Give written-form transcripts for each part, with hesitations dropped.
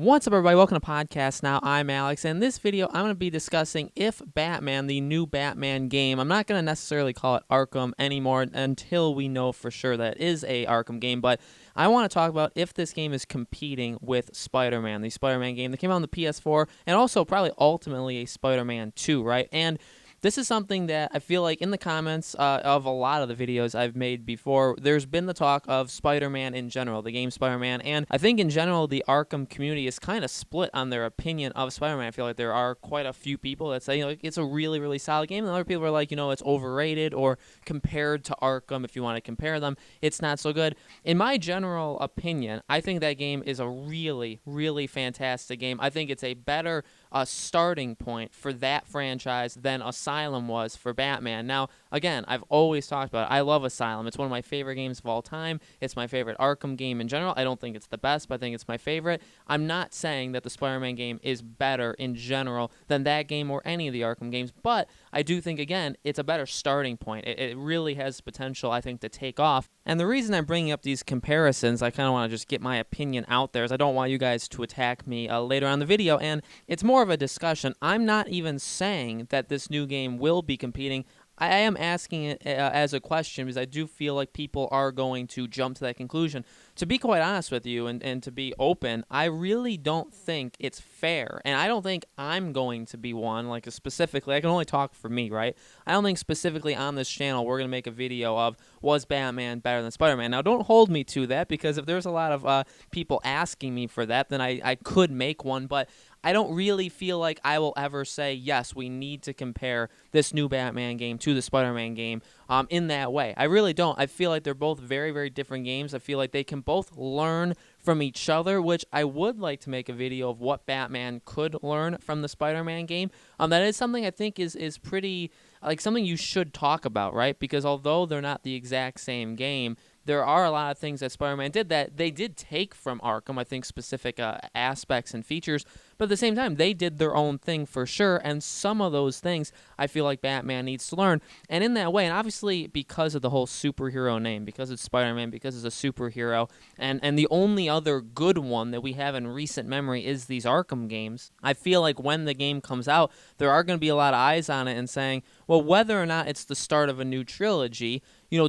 What's up, everybody? Welcome to Podcast Now. I'm Alex, and in this video, I'm going to be discussing If Batman, the new Batman game. I'm not going to necessarily call it Arkham anymore until we know for sure that it is a Arkham game, but I want to talk about if this game is competing with Spider-Man, the Spider-Man game that came out on the PS4, and also probably ultimately a Spider-Man 2, right? And this is something that I feel like in the comments of a lot of the videos I've made before, there's been the talk of Spider-Man in general, the game Spider-Man, and I think in general the Arkham community is kind of split on their opinion of Spider-Man. I feel like there are quite a few people that say, it's a really, really solid game, and other people are like, it's overrated, or compared to Arkham, if you want to compare them, it's not so good. In my general opinion, I think that game is a really, really fantastic game. I think it's a better starting point for that franchise than Asylum was for Batman. Now, again, I've always talked about it. I love Asylum. It's one of my favorite games of all time. It's my favorite Arkham game in general. I don't think it's the best, but I think it's my favorite. I'm not saying that the Spider-Man game is better in general than that game or any of the Arkham games, but I do think, again, it's a better starting point. It really has potential, I think, to take off. And the reason I'm bringing up these comparisons, I kind of want to just get my opinion out there, is I don't want you guys to attack me later on in the video, and it's more of a discussion. I'm not even saying that this new game will be competing. I am asking it as a question because I do feel like people are going to jump to that conclusion. To be quite honest with you and to be open, I really don't think it's fair. And I don't think I'm going to be one, specifically. I can only talk for me, right? I don't think specifically on this channel we're going to make a video of, was Batman better than Spider-Man? Now, don't hold me to that, because if there's a lot of people asking me for that, then I could make one. But I don't really feel like I will ever say, yes, we need to compare this new Batman game to the Spider-Man game in that way. I really don't. I feel like they're both very, very different games. I feel like they can both learn from each other, which I would like to make a video of what Batman could learn from the Spider-Man game. That is something I think is pretty, something you should talk about, right? Because although they're not the exact same game, there are a lot of things that Spider-Man did that they did take from Arkham, I think specific aspects and features, but at the same time, they did their own thing for sure, and some of those things I feel like Batman needs to learn. And in that way, and obviously because of the whole superhero name, because it's Spider-Man, because it's a superhero, and the only other good one that we have in recent memory is these Arkham games, I feel like when the game comes out, there are going to be a lot of eyes on it and saying, well, whether or not it's the start of a new trilogy,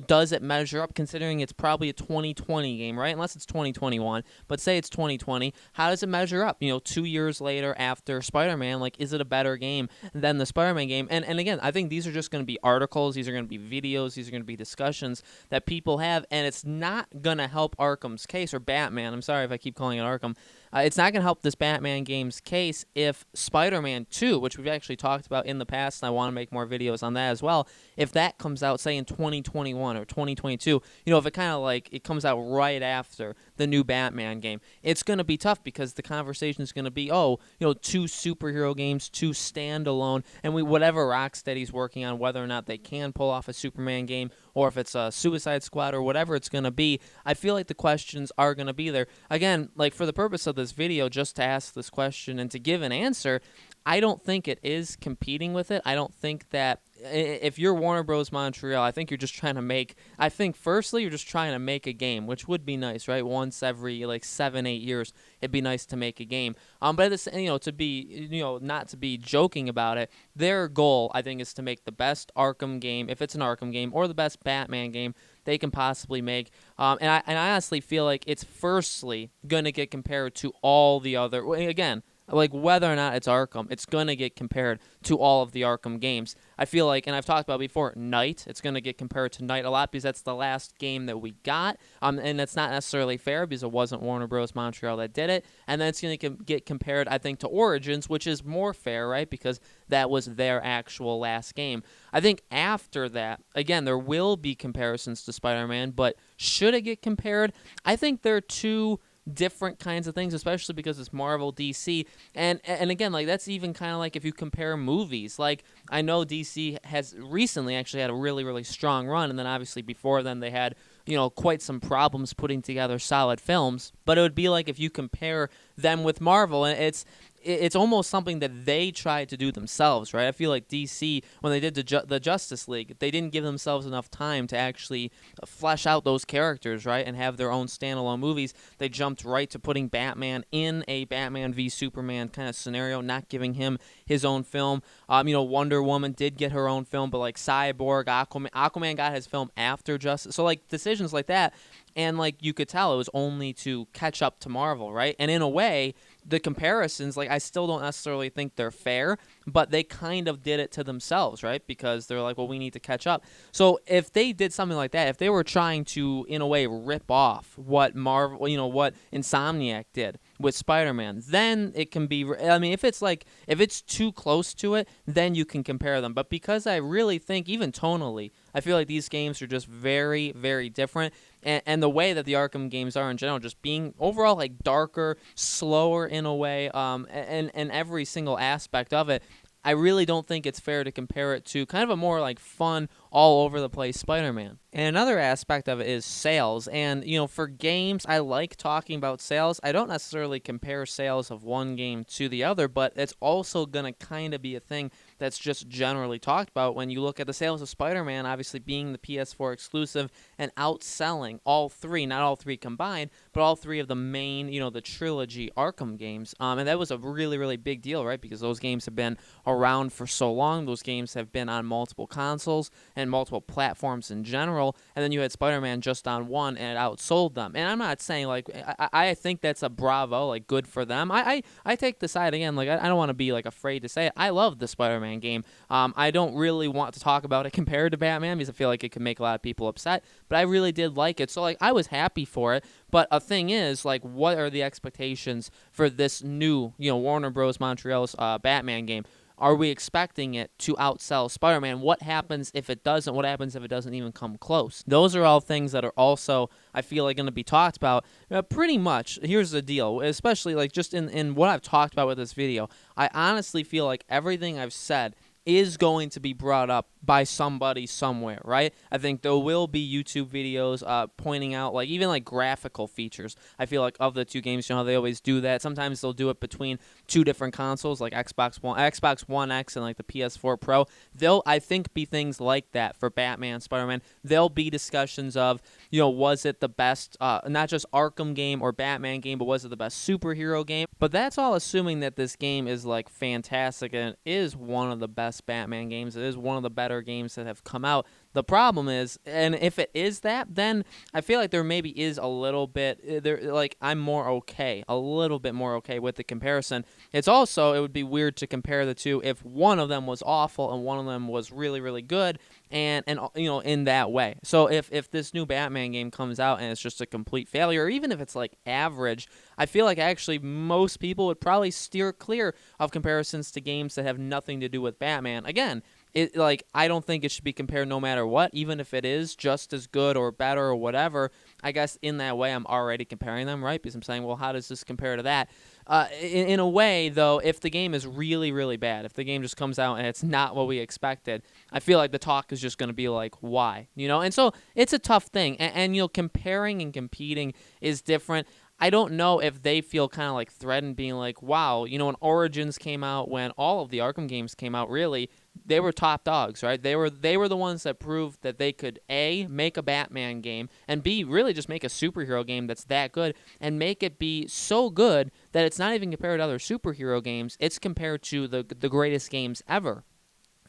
does it measure up, considering it's probably a 2020 game, right? Unless it's 2021, but say it's 2020, how does it measure up? 2 years later after Spider-Man, is it a better game than the Spider-Man game? And again, I think these are just going to be articles, these are going to be videos, these are going to be discussions that people have, and it's not going to help Arkham's case, or Batman, I'm sorry if I keep calling it Arkham, it's not going to help this Batman game's case if Spider-Man 2, which we've actually talked about in the past, and I want to make more videos on that as well, if that comes out, say, in 2021 or 2022, if it kind of it comes out right after the new Batman game, it's going to be tough because the conversation is going to be, two superhero games, two standalone, and whatever Rocksteady's working on, whether or not they can pull off a Superman game, or if it's a Suicide Squad or whatever it's going to be, I feel like the questions are going to be there. Again, for the purpose of this video, just to ask this question and to give an answer, I don't think it is competing with it. I don't think that if you're Warner Bros. Montreal, I think you're just trying to make, firstly, you're just trying to make a game, which would be nice, right? Once every 7-8 years, it'd be nice to make a game. But at the, to be, not to be joking about it, their goal, I think, is to make the best Arkham game, if it's an Arkham game, or the best Batman game they can possibly make. And I honestly feel like it's firstly going to get compared to all the other, again, whether or not it's Arkham, it's going to get compared to all of the Arkham games. I feel like, and I've talked about before, Knight, it's going to get compared to Knight a lot because that's the last game that we got, and that's not necessarily fair because it wasn't Warner Bros. Montreal that did it, and then it's going to get compared, I think, to Origins, which is more fair, right, because that was their actual last game. I think after that, again, there will be comparisons to Spider-Man, but should it get compared? I think there are two different kinds of things, especially because it's Marvel, DC, and again, that's even kind of if you compare movies. I know DC has recently actually had a really, really strong run, and then obviously before then they had quite some problems putting together solid films, but it would be if you compare them with Marvel, and it's almost something that they tried to do themselves, right? I feel like DC, when they did the Justice League, they didn't give themselves enough time to actually flesh out those characters, right, and have their own standalone movies. They jumped right to putting Batman in a Batman v Superman kind of scenario, not giving him his own film. Wonder Woman did get her own film, but like Cyborg, Aquaman got his film after Justice. So like decisions like that, and like you could tell it was only to catch up to Marvel, right? And in a way, the comparisons, like I still don't necessarily think they're fair, but they kind of did it to themselves, right? Because they're like, well, we need to catch up. So if they did something like that, if they were trying to, in a way, rip off what Marvel, what Insomniac did with Spider-Man, then it can be, I mean, if it's too close to it, then you can compare them. But because I really think, even tonally, I feel like these games are just very, very different. And the way that the Arkham games are in general, just being overall like darker, slower in a way, and every single aspect of it, I really don't think it's fair to compare it to kind of a more like fun, all over the place Spider-Man. And another aspect of it is sales. And, for games, I like talking about sales. I don't necessarily compare sales of one game to the other, but it's also going to kind of be a thing that's just generally talked about when you look at the sales of Spider-Man, obviously being the PS4 exclusive and outselling all three, not all three combined, but all three of the main, the trilogy Arkham games. And that was a really, really big deal, right? Because those games have been around for so long. Those games have been on multiple consoles and multiple platforms in general, and then you had Spider-Man just on one, and it outsold them. And I'm not saying, like, I think that's a bravo, like, good for them. I take the side, again, like, I don't want to be, like, afraid to say it. I love the Spider-Man game. I don't really want to talk about it compared to Batman, because I feel like it could make a lot of people upset, but I really did like it. So, like, I was happy for it, but a thing is, like, what are the expectations for this new, Warner Bros. Montreal's Batman game? Are we expecting it to outsell Spider-Man? What happens if it doesn't? What happens if it doesn't even come close? Those are all things that are also, I feel like, going to be talked about pretty much. Here's the deal, especially like just in what I've talked about with this video. I honestly feel like everything I've said is going to be brought up by somebody somewhere, right? I think there will be YouTube videos pointing out, like, even like graphical features. I feel like of the two games, how they always do that. Sometimes they'll do it between two different consoles, like Xbox One X and like the PS4 Pro. They'll, I think, be things like that for Batman, Spider-Man. There'll be discussions of, was it the best, not just Arkham game or Batman game, but was it the best superhero game? But that's all assuming that this game is like fantastic and it is one of the best Batman games. It is one of the better games that have come out. The problem is, and if it is that, then I feel like there maybe is a little bit, like, I'm a little bit more okay with the comparison. It's also, it would be weird to compare the two if one of them was awful and one of them was really, really good, and in that way. So if this new Batman game comes out and it's just a complete failure, or even if it's like average, I feel like actually most people would probably steer clear of comparisons to games that have nothing to do with Batman. Again, I don't think it should be compared no matter what, even if it is just as good or better or whatever. I guess in that way I'm already comparing them, right? Because I'm saying, well, how does this compare to that? In a way, though, if the game is really, really bad, if the game just comes out and it's not what we expected, I feel like the talk is just going to be like, why? And so it's a tough thing. And comparing and competing is different. I don't know if they feel kind of like threatened, being like, wow, when Origins came out, when all of the Arkham games came out, really, they were top dogs, right? They were the ones that proved that they could, A, make a Batman game, and B, really just make a superhero game that's that good, and make it be so good that it's not even compared to other superhero games. It's compared to the greatest games ever.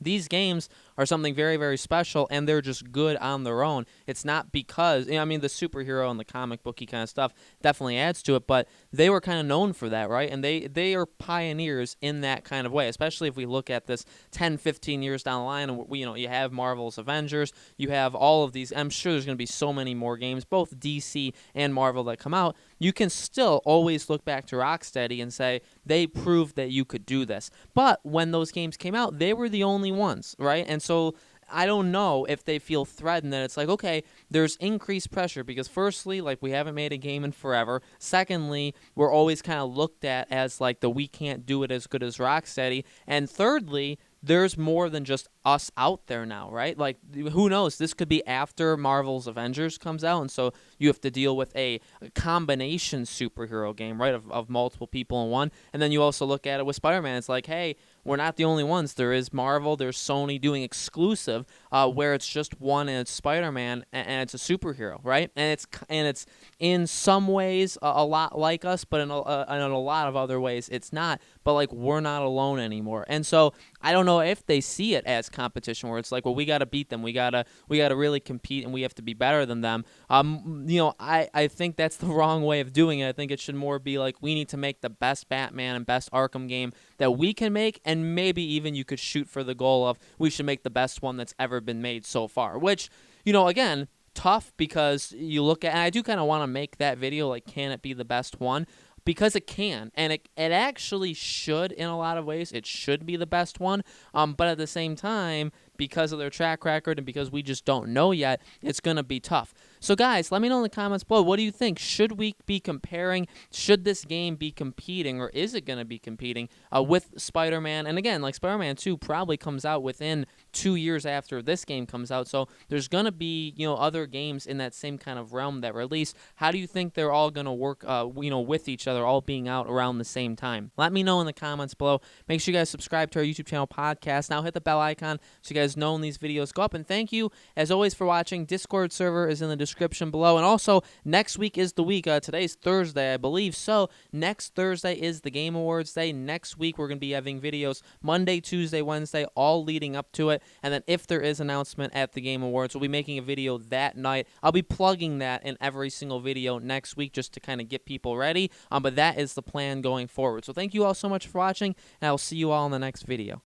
These games are something very, very special, and they're just good on their own. It's not because, the superhero and the comic booky kind of stuff definitely adds to it, but they were kind of known for that, right? And they are pioneers in that kind of way, especially if we look at this 10, 15 years down the line, and you have Marvel's Avengers, you have all of these. I'm sure there's going to be so many more games, both DC and Marvel, that come out. You can still always look back to Rocksteady and say they proved that you could do this. But when those games came out, they were the only ones, right? And so I don't know if they feel threatened that it's like, okay, there's increased pressure because firstly, like, we haven't made a game in forever. Secondly, we're always kind of looked at as like we can't do it as good as Rocksteady. And thirdly, there's more than just us out there now, right? Like, who knows? This could be after Marvel's Avengers comes out, and so you have to deal with a combination superhero game, right, of multiple people in one. And then you also look at it with Spider-Man. It's like, hey, we're not the only ones. There is Marvel, there's Sony doing exclusive, where it's just one and it's Spider-Man and it's a superhero, right? And it's in some ways a lot like us, but in a lot of other ways it's not. But like, we're not alone anymore. And so I don't know if they see it as competition, where it's like, well, we got to beat them, we gotta really compete, and we have to be better than them. I think that's the wrong way of doing it. I think it should more be like, we need to make the best Batman and best Arkham game that we can make, and maybe even you could shoot for the goal of, we should make the best one that's ever been made so far, which, again, tough, because you look at, and I do kind of want to make that video like, can it be the best one? Because it can, and it actually should. In a lot of ways, it should be the best one, but at the same time, because of their track record and because we just don't know yet, it's going to be tough. So guys, let me know in the comments below, what do you think? Should we be comparing? Should this game be competing, or is it going to be competing with Spider-Man? And again, like, Spider-Man 2 probably comes out within 2 years after this game comes out, so there's going to be, other games in that same kind of realm that release. How do you think they're all going to work, with each other, all being out around the same time? Let me know in the comments below. Make sure you guys subscribe to our YouTube channel podcast. Now hit the bell icon so you guys know when these videos go up. And thank you, as always, for watching. Discord server is in the description below. And also, next week is the week. Today's Thursday, I believe. So next Thursday is the Game Awards day. Next week, we're going to be having videos Monday, Tuesday, Wednesday, all leading up to it. And then if there is an announcement at the Game Awards, we'll be making a video that night. I'll be plugging that in every single video next week, just to kind of get people ready. But that is the plan going forward. So thank you all so much for watching, and I'll see you all in the next video.